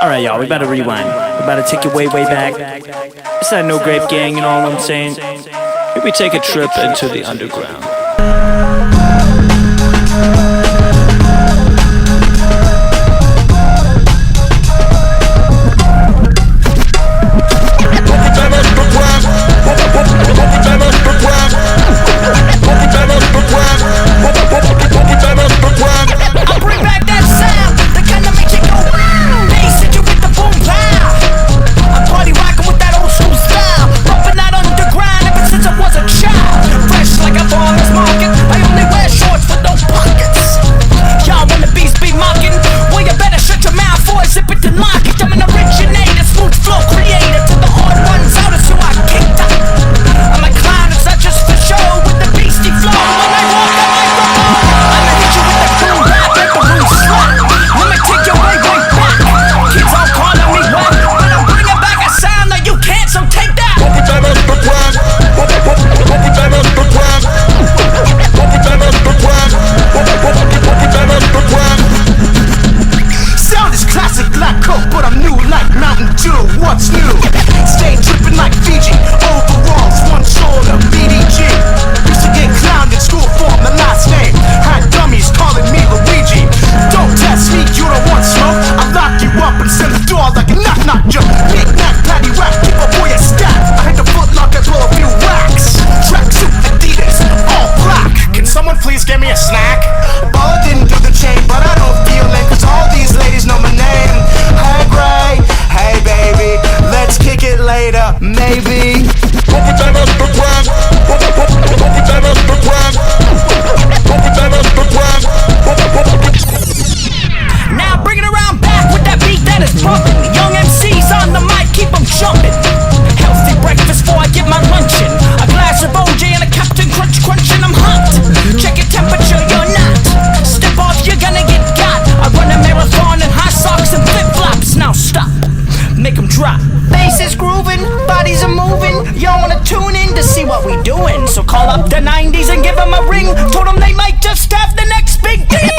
Alright, y'all, we better rewind. We better take it way back. It's that No Grape Gang, you know what I'm saying? Maybe take a trip into the underground. I bring back that sound, the kind that makes you go wow. Bass hit you with the boom pow. I'm party rocking with that old school style, bumping that underground ever since I was a child. Fresh like a farmer's market, I only wear shorts with no pockets. Y'all when the beats be mocking, well you better shut your mouth for I zip it and lock it. I'm an originator, smooth flow creator, to the hard ones out is who I kicked up. I'm a clown, it's not just for show, with the beastie flow. When I walk the microphone, I'ma hit you with the boom bap like the room slap. Let me take you way back. Kids all calling me whack, but I'm bringing back a sound that you can't, so take that. Sound is classic like Coke, but I'm new like Mountain Dew. What's new? Stay tripping like Fiji. Overalls, one shoulder, BDG. Used to get clowned in school for my last name. Had dummies calling me Luigi. Don't test me, you don't want smoke. I'll lock you up and send the door like a knock-knock joke. Knick-knack, patty whack, keep a boy a stack. I hit the footlocker, blow a few whacks. Tracksuit, Adidas, all black. Can someone please give me a snack? Ball didn't do the chain, but I don't feel it, cause all these ladies know my name. Hey Gray, hey baby, let's kick it later, maybe. Now bring it around back with that beat that is bumping. Young MCs on the mic, keep them jumping. Healthy breakfast before I get my luncheon. A glass of OJ and a Captain Crunch Crunch and I'm hot. Check your temperature, you're not. Step off, you're gonna get got. I run a marathon in high socks and flip-flops. Now stop, make them drop. Bass is grooving, bodies are moving. Y'all wanna tune in to see what we doing. So call up the 90s and give them a ring. Told them they might just have the next big thing.